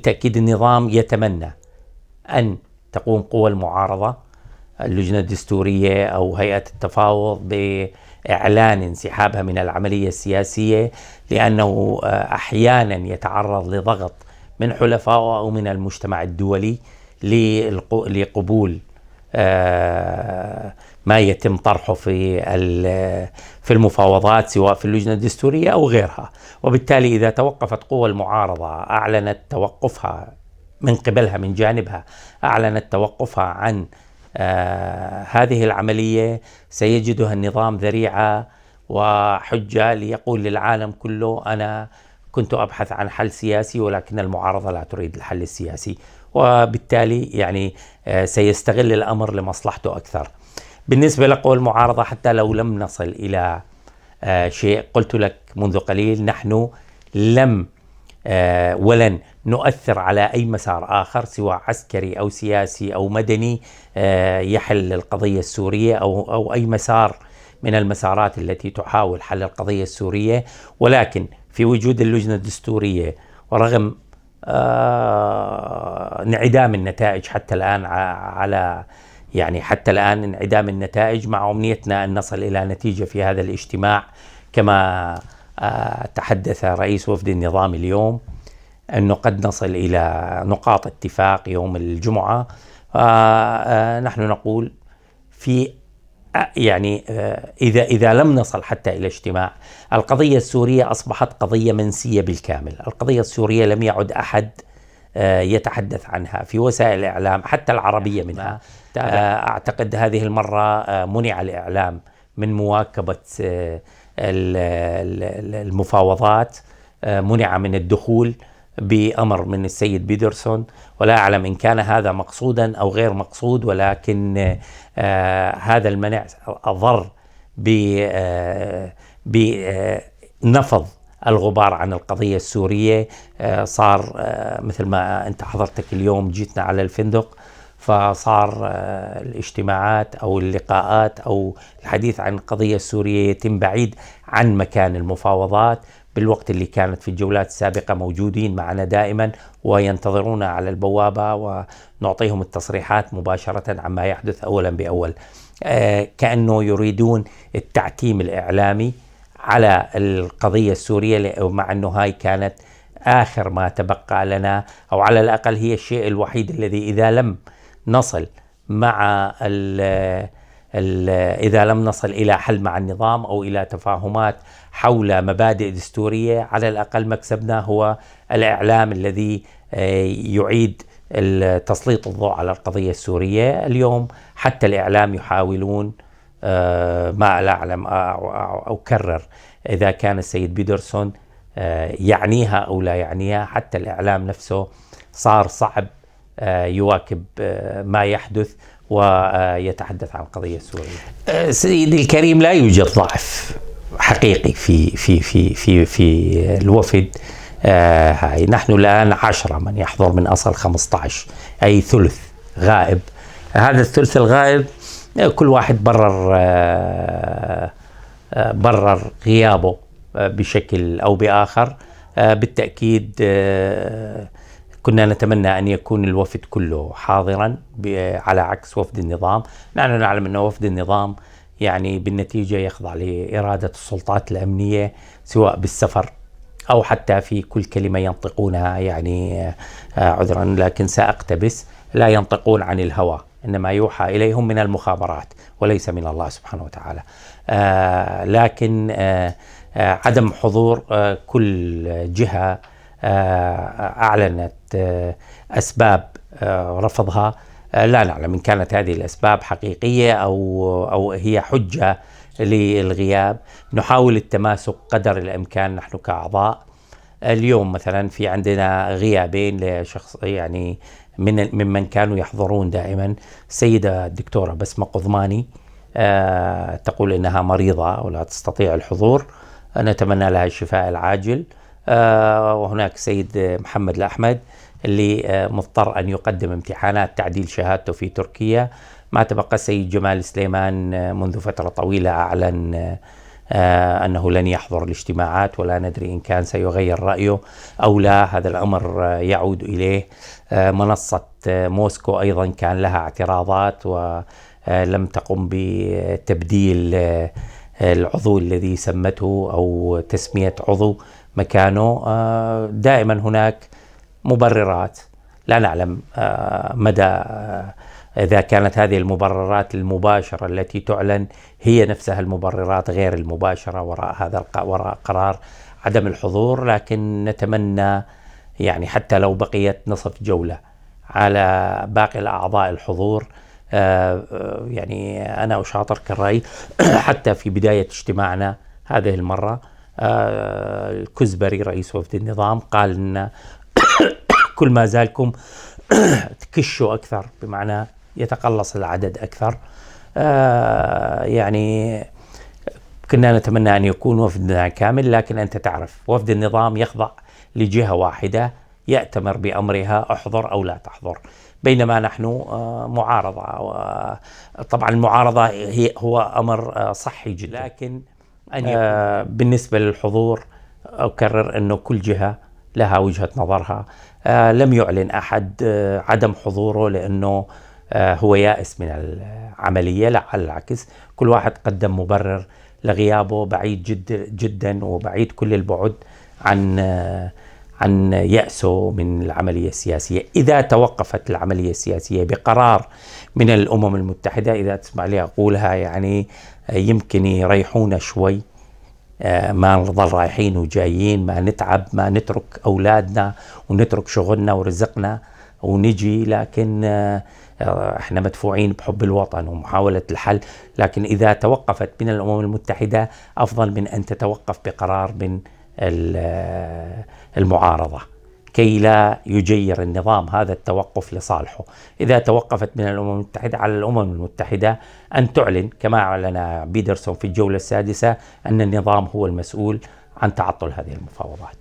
وبالتأكيد النظام يتمنى أن تقوم قوى المعارضة، اللجنة الدستورية أو هيئة التفاوض، بإعلان انسحابها من العملية السياسية، لأنه أحيانا يتعرض لضغط من حلفائه أو من المجتمع الدولي لقبول ما يتم طرحه في المفاوضات، سواء في اللجنة الدستورية أو غيرها. وبالتالي إذا توقفت قوى المعارضة، أعلنت توقفها من قبلها، من جانبها أعلنت توقفها عن هذه العملية، سيجدها النظام ذريعة وحجة ليقول للعالم كله أنا كنت أبحث عن حل سياسي ولكن المعارضة لا تريد الحل السياسي، وبالتالي يعني سيستغل الأمر لمصلحته أكثر. بالنسبة لقوى المعارضة، حتى لو لم نصل إلى شيء، قلت لك منذ قليل نحن لم ولن نؤثر على أي مسار آخر سواء عسكري أو سياسي أو مدني يحل القضية السورية أو أي مسار من المسارات التي تحاول حل القضية السورية. ولكن في وجود اللجنة الدستورية ورغم انعدام النتائج حتى الآن حتى الآن انعدام النتائج، مع أمنيتنا أن نصل إلى نتيجة في هذا الاجتماع، كما تحدث رئيس وفد النظام اليوم أنه قد نصل إلى نقاط اتفاق يوم الجمعة. نحن نقول إذا لم نصل حتى إلى اجتماع، القضية السورية أصبحت قضية منسية بالكامل. القضية السورية لم يعد أحد يتحدث عنها في وسائل الإعلام حتى العربية منها. أعتقد هذه المرة منع الإعلام من مواكبة المفاوضات، منع من الدخول بأمر من السيد بيدرسون، ولا أعلم إن كان هذا مقصودا أو غير مقصود، ولكن هذا المنع أضر بنفض الغبار عن القضية السورية. صار مثل ما أنت حضرتك اليوم جيتنا على الفندق، فصار الاجتماعات أو اللقاءات أو الحديث عن القضية السورية يتم بعيد عن مكان المفاوضات، بالوقت اللي كانت في الجولات السابقة موجودين معنا دائما وينتظرونا على البوابة ونعطيهم التصريحات مباشرة عما يحدث أولا بأول. كأنه يريدون التعتيم الإعلامي على القضية السورية، مع أنه هاي كانت آخر ما تبقى لنا، أو على الأقل هي الشيء الوحيد الذي إذا لم نصل إلى حل مع النظام أو إلى تفاهمات حول مبادئ دستورية، على الأقل مكسبنا هو الإعلام الذي يعيد تسليط الضوء على القضية السورية. اليوم حتى الإعلام يحاولون، ما لا أعلم أو أكرر إذا كان السيد بيدرسون يعنيها أو لا يعنيها، حتى الإعلام نفسه صار صعب يواكب ما يحدث ويتحدث عن القضية السورية. سيدي الكريم، لا يوجد ضعف حقيقي في الوفد. هاي نحن الآن 10 من يحضر من أصل 15، أي ثلث غائب. هذا الثلث الغائب كل واحد برر غيابه بشكل أو بآخر. بالتأكيد كنا نتمنى أن يكون الوفد كله حاضرا على عكس وفد النظام. نحن نعلم أن وفد النظام يعني بالنتيجة يخضع لإرادة السلطات الأمنية، سواء بالسفر أو حتى في كل كلمة ينطقونها، عذرا لكن سأقتبس، لا ينطقون عن الهوى، إنما يوحى إليهم من المخابرات وليس من الله سبحانه وتعالى. لكن عدم حضور كل جهة أعلنت أسباب رفضها. لا نعلم إن كانت هذه الأسباب حقيقية أو هي حجة للغياب. نحاول التماسك قدر الإمكان نحن كأعضاء. اليوم مثلا في عندنا غيابين لشخص ممن كانوا يحضرون دائما. السيدة الدكتورة بسمة قضماني تقول إنها مريضة ولا تستطيع الحضور، نتمنى لها الشفاء العاجل. وهناك سيد محمد الأحمد اللي مضطر أن يقدم امتحانات تعديل شهادته في تركيا. ما تبقى السيد جمال سليمان منذ فترة طويلة أعلن أنه لن يحضر الاجتماعات، ولا ندري إن كان سيغير رأيه أو لا، هذا الأمر يعود إليه. منصة موسكو أيضا كان لها اعتراضات ولم تقم بتبديل العضو الذي سمته أو تسمية عضو مكانه. دائما هناك مبررات لا نعلم مدى إذا كانت هذه المبررات المباشرة التي تعلن هي نفسها المبررات غير المباشرة وراء قرار عدم الحضور. لكن نتمنى يعني حتى لو بقيت نصف جولة على باقي الأعضاء الحضور. يعني أنا أشاطرك الرأي حتى في بداية اجتماعنا هذه المرة الكزبري رئيس وفد النظام قال أن كل ما زالكم تكشوا أكثر، بمعنى يتقلص العدد أكثر. يعني كنا نتمنى أن يكون وفدنا كامل، لكن أنت تعرف وفد النظام يخضع لجهة واحدة يأتمر بأمرها احضر أو لا تحضر، بينما نحن معارضة. طبعا المعارضة هو أمر صحي جدا، لكن بالنسبة للحضور أكرر أنه كل جهة لها وجهة نظرها. لم يعلن أحد عدم حضوره لأنه هو يائس من العملية، لا على العكس كل واحد قدم مبرر لغيابه بعيد جدا وبعيد كل البعد عن يأسه من العملية السياسية. إذا توقفت العملية السياسية بقرار من الأمم المتحدة، إذا تسمع لي أقولها يعني يمكن يريحونا شوي، ما نظل رايحين وجايين، ما نتعب، ما نترك أولادنا ونترك شغلنا ورزقنا ونجي، لكن احنا مدفوعين بحب الوطن ومحاولة الحل. لكن إذا توقفت من الأمم المتحدة أفضل من أن تتوقف بقرار من المعارضة، كي لا يجير النظام هذا التوقف لصالحه. إذا توقفت من الأمم المتحدة، على الأمم المتحدة أن تعلن كما أعلن بيدرسون في الجولة السادسة أن النظام هو المسؤول عن تعطل هذه المفاوضات.